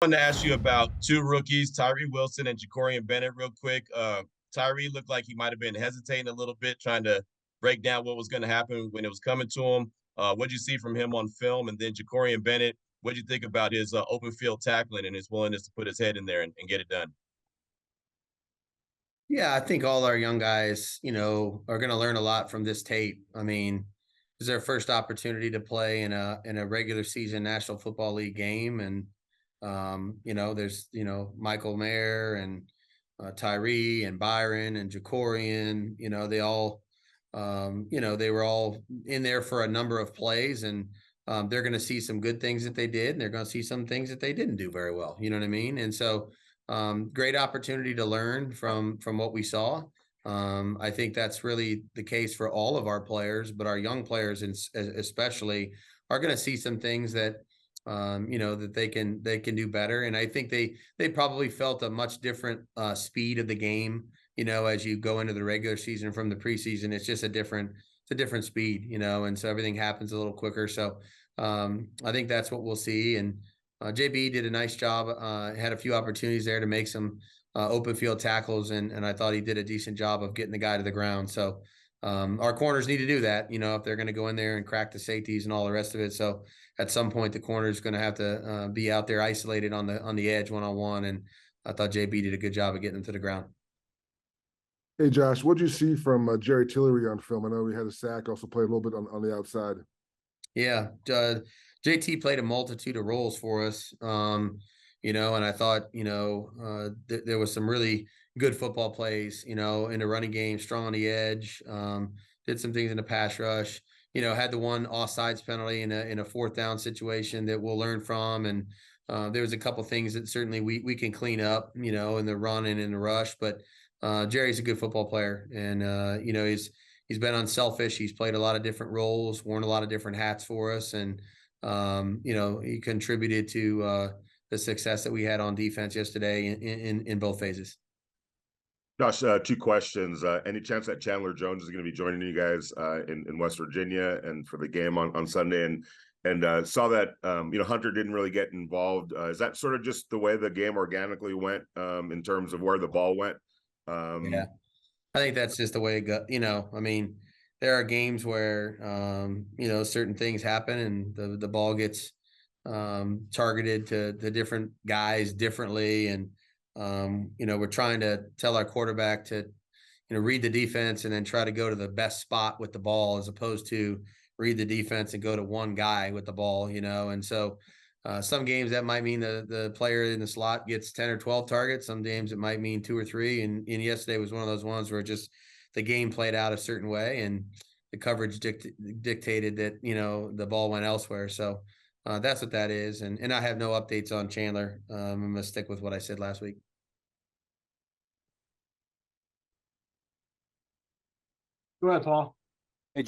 wanted to ask you about two rookies, Tyree Wilson and Jacorian Bennett, real quick. Tyree looked like he might have been hesitating a little bit, trying to break down what was going to happen when it was coming to him. What'd you see from him on film? And then Jacorian Bennett, what'd you think about his open field tackling and his willingness to put his head in there and get it done? Yeah, I think all our young guys, are going to learn a lot from this tape. I mean, it's their first opportunity to play in a regular season National Football League game, and there's Michael Mayer and Tyree and Byron and Jacorian. They all, they were all in there for a number of plays, and they're going to see some good things that they did, and they're going to see some things that they didn't do very well. You know what I mean? And so great opportunity to learn from what we saw. I think that's really the case for all of our players, but our young players especially are going to see some things that that they can do better. And I think they probably felt a much different speed of the game. As you go into the regular season from the preseason, it's just a different speed. And so everything happens a little quicker. So I think that's what we'll see. And JB did a nice job, had a few opportunities there to make some open field tackles, and I thought he did a decent job of getting the guy to the ground. So our corners need to do that, if they're going to go in there and crack the safeties and all the rest of it. So at some point, the corner is going to have to be out there isolated on the edge one-on-one, and I thought JB did a good job of getting them to the ground. Hey, Josh, what did you see from Jerry Tillery on film? I know he had a sack, also played a little bit on the outside. Yeah, JT played a multitude of roles for us, and I thought, there was some really good football plays, in the running game, strong on the edge, did some things in the pass rush, had the one offsides penalty in a fourth down situation that we'll learn from. And there was a couple things that certainly we can clean up, in the run and in the rush. But Jerry's a good football player, and he's been unselfish. He's played a lot of different roles, worn a lot of different hats for us, and he contributed to the success that we had on defense yesterday in both phases. Josh, two questions. Any chance that Chandler Jones is going to be joining you guys in West Virginia and for the game on Sunday? And saw that Hunter didn't really get involved. Is that sort of just the way the game organically went in terms of where the ball went? Yeah, I think that's just the way it got. I mean, there are games where certain things happen and the ball gets targeted to the different guys differently, and we're trying to tell our quarterback to read the defense and then try to go to the best spot with the ball, as opposed to read the defense and go to one guy with the ball. And so some games that might mean the player in the slot gets 10 or 12 targets. Some games it might mean 2 or 3. And yesterday was one of those ones where just the game played out a certain way, and the coverage dictated that the ball went elsewhere. So that's what that is. And I have no updates on Chandler. I'm going to stick with what I said last week. Go ahead, Paul. Hey,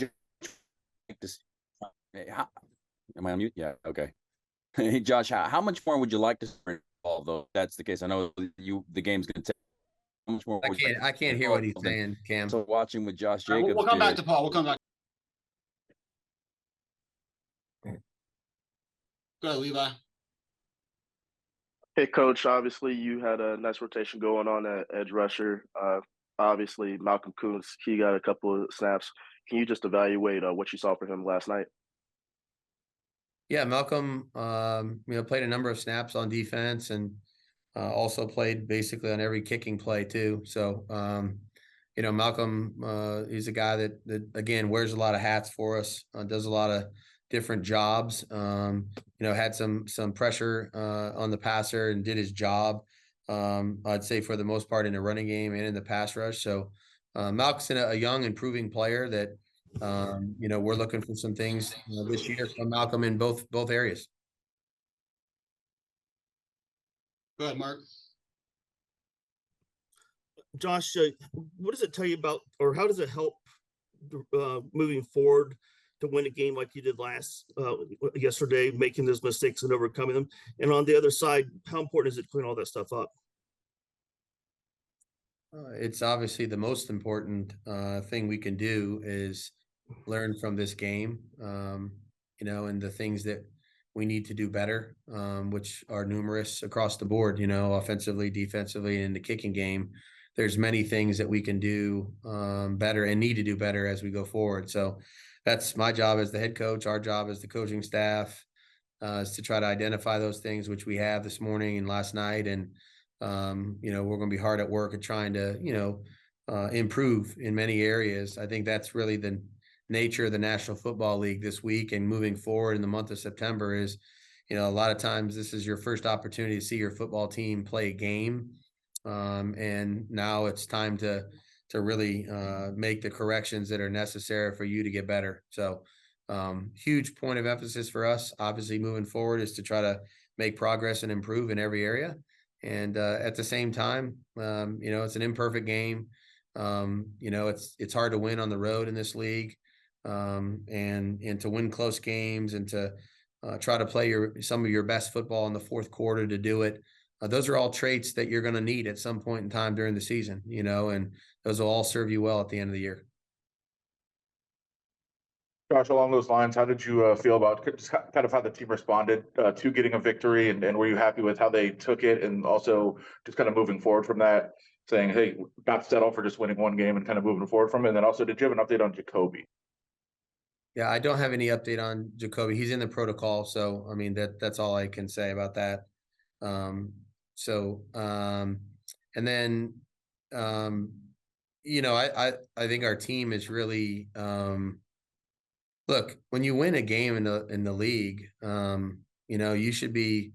am I on mute? Yeah. Okay. Hey, Josh, how much more would you like to see involved, though? If that's the case. I know the game's going to take. How much more? I can't hear what he's saying, Cam. So watching with Josh Jacobs. We'll come back to Paul. We'll come back. Go ahead, Levi. Hey, Coach. Obviously, you had a nice rotation going on at edge rusher. Obviously, Malcolm Koonce, he got a couple of snaps. Can you just evaluate what you saw for him last night? Yeah, Malcolm, played a number of snaps on defense, and also played basically on every kicking play too. So, Malcolm, he's a guy that again wears a lot of hats for us, does a lot of different jobs. Had some pressure on the passer and did his job. I'd say for the most part in the running game and in the pass rush. So Malcolm's a young, improving player that we're looking for some things this year from Malcolm in both areas. Go ahead, Mark. Josh, what does it tell you about, or how does it help moving forward to win a game like you did yesterday, making those mistakes and overcoming them? And on the other side, how important is it to clean all that stuff up? It's obviously the most important thing we can do is learn from this game, and the things that we need to do better, which are numerous across the board, offensively, defensively, and in the kicking game. There's many things that we can do better and need to do better as we go forward. So that's my job as the head coach. Our job as the coaching staff is to try to identify those things, which we have this morning and last night. And, we're going to be hard at work at trying to, improve in many areas. I think that's really the nature of the National Football League this week and moving forward in the month of September is, a lot of times this is your first opportunity to see your football team play a game. And now it's time to really make the corrections that are necessary for you to get better. So huge point of emphasis for us, obviously, moving forward is to try to make progress and improve in every area. And at the same time, it's an imperfect game. It's hard to win on the road in this league, and to win close games and to try to play some of your best football in the fourth quarter to do it. Those are all traits that you're going to need at some point in time during the season, and those will all serve you well at the end of the year. Josh, along those lines, how did you feel about just kind of how the team responded to getting a victory, and were you happy with how they took it, and also just kind of moving forward from that, saying, hey, not settle for just winning one game and kind of moving forward from it? And then also, did you have an update on Jacoby? Yeah, I don't have any update on Jacoby. He's in the protocol, so I mean that's all I can say about that. And then I think our team is really look, when you win a game in the league, you should be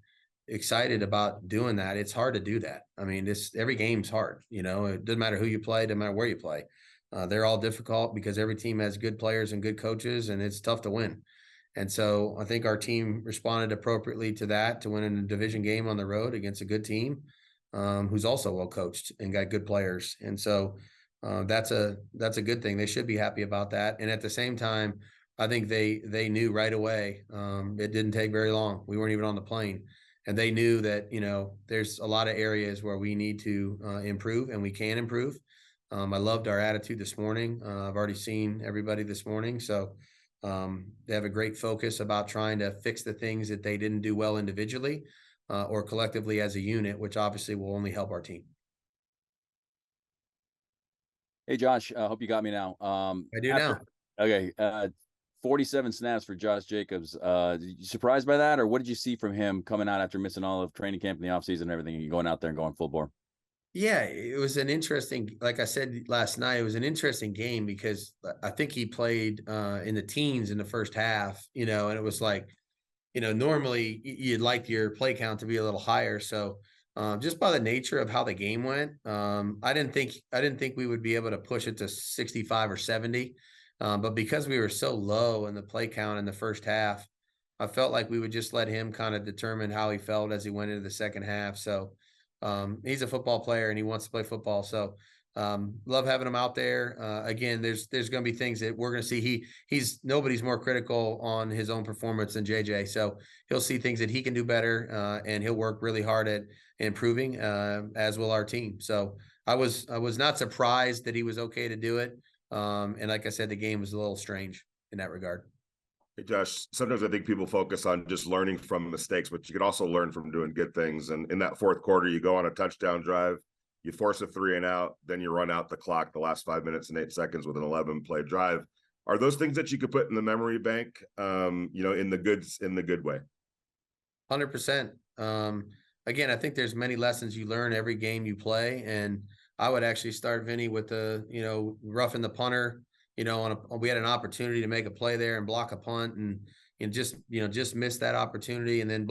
excited about doing that. It's hard to do that. I mean, every game's hard. It doesn't matter who you play, doesn't matter where you play. They're all difficult because every team has good players and good coaches, and it's tough to win. And so I think our team responded appropriately to that, to winning a division game on the road against a good team who's also well coached and got good players. And so that's a good thing. They should be happy about that. And at the same time, I think they knew right away. It didn't take very long. We weren't even on the plane. And they knew that, there's a lot of areas where we need to improve, and we can improve. I loved our attitude this morning. I've already seen everybody this morning. So they have a great focus about trying to fix the things that they didn't do well individually or collectively as a unit, which obviously will only help our team. Hey, Josh, I hope you got me now. I do now. Okay. 47 snaps for Josh Jacobs. You surprised by that, or what did you see from him coming out after missing all of training camp in the offseason and everything, and going out there and going full bore? Yeah, it was an interesting, like I said last night, it was an interesting game because I think he played in the teens in the first half, and it was like, normally you'd like your play count to be a little higher. So just by the nature of how the game went, I didn't think we would be able to push it to 65 or 70. But because we were so low in the play count in the first half, I felt like we would just let him kind of determine how he felt as he went into the second half. So he's a football player and he wants to play football. So love having him out there. Again, there's going to be things that we're going to see. Nobody's more critical on his own performance than JJ. So he'll see things that he can do better, and he'll work really hard at improving, as will our team. So I was not surprised that he was okay to do it. And like I said, the game was a little strange in that regard. Hey, Josh, sometimes I think people focus on just learning from mistakes, but you can also learn from doing good things. And in that fourth quarter, you go on a touchdown drive, you force a 3-and-out, then you run out the clock the last 5 minutes and 8 seconds with an 11-play drive. Are those things that you could put in the memory bank, in the good way? 100%. Again, I think there's many lessons you learn every game you play. And I would actually start, Vinny, with roughing the punter. We had an opportunity to make a play there and block a punt, and just missed that opportunity, and then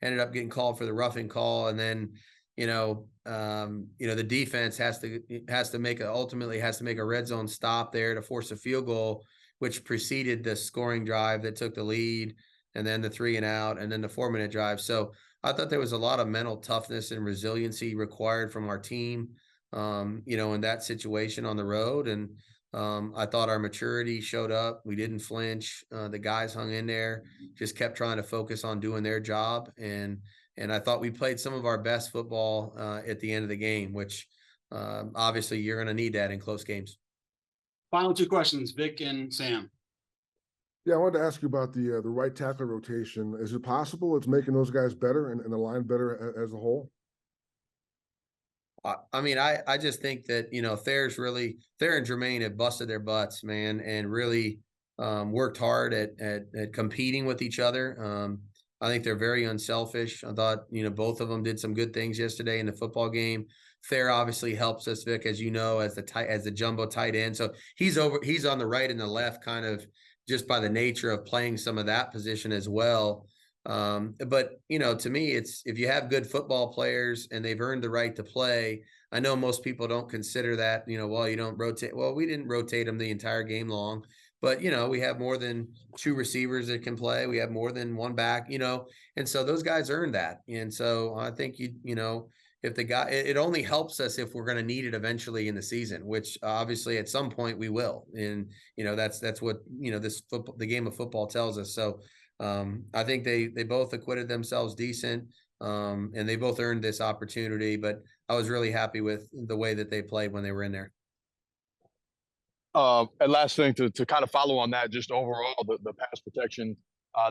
ended up getting called for the roughing call. And then, the defense has to ultimately make a red zone stop there to force a field goal, which preceded the scoring drive that took the lead, and then the 3-and-out, and then the 4-minute drive. So I thought there was a lot of mental toughness and resiliency required from our team, in that situation on the road. And I thought our maturity showed up. We didn't flinch. The guys hung in there, just kept trying to focus on doing their job. And I thought we played some of our best football at the end of the game, which obviously you're going to need that in close games. Final two questions, Vic and Sam. Yeah, I wanted to ask you about the right tackle rotation. Is it possible it's making those guys better and the line better as a whole? I mean, I just think that, you know, Thayer and Jermaine have busted their butts, man, and really worked hard at competing with each other. I think they're very unselfish. I thought, you know, both of them did some good things yesterday in the football game. Thayer obviously helps us, Vic, as you know, as the jumbo tight end. So he's on the right and the left, kind of just by the nature of playing some of that position as well. But you know, to me, it's if you have good football players and they've earned the right to play. I know most people don't consider that, you know, well, you don't rotate. Well, we didn't rotate them the entire game long, but you know, we have more than 2 receivers that can play. We have more than 1 back, you know, and so those guys earned that. And so I think you know, if the guy, it only helps us if we're going to need it eventually in the season, which obviously at some point we will. And you know, that's what, you know, the game of football tells us. So I think they both acquitted themselves decent, and they both earned this opportunity. But I was really happy with the way that they played when they were in there. And last thing to kind of follow on that, just overall the pass protection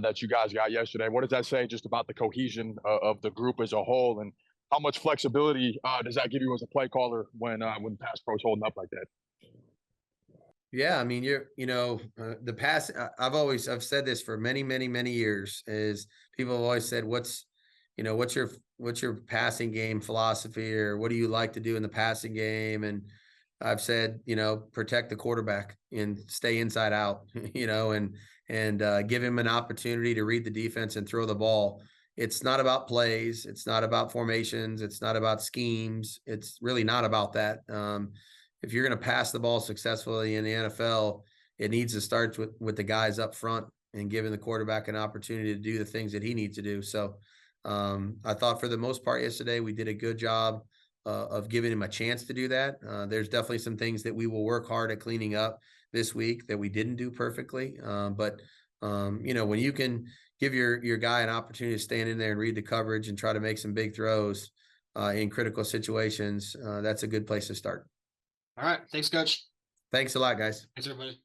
that you guys got yesterday. What does that say just about the cohesion of the group as a whole, and how much flexibility does that give you as a play caller when pass pro's holding up like that? Yeah, I mean, the pass. I've said this for many, many, many years. Is people have always said, what's your passing game philosophy, or what do you like to do in the passing game? And I've said, you know, protect the quarterback and stay inside out, you know, and give him an opportunity to read the defense and throw the ball. It's not about plays. It's not about formations. It's not about schemes. It's really not about that. If you're going to pass the ball successfully in the NFL, it needs to start with the guys up front and giving the quarterback an opportunity to do the things that he needs to do. So I thought for the most part yesterday, we did a good job of giving him a chance to do that. There's definitely some things that we will work hard at cleaning up this week that we didn't do perfectly. But you know, when you can give your guy an opportunity to stand in there and read the coverage and try to make some big throws in critical situations, that's a good place to start. All right. Thanks, Coach. Thanks a lot, guys. Thanks, everybody.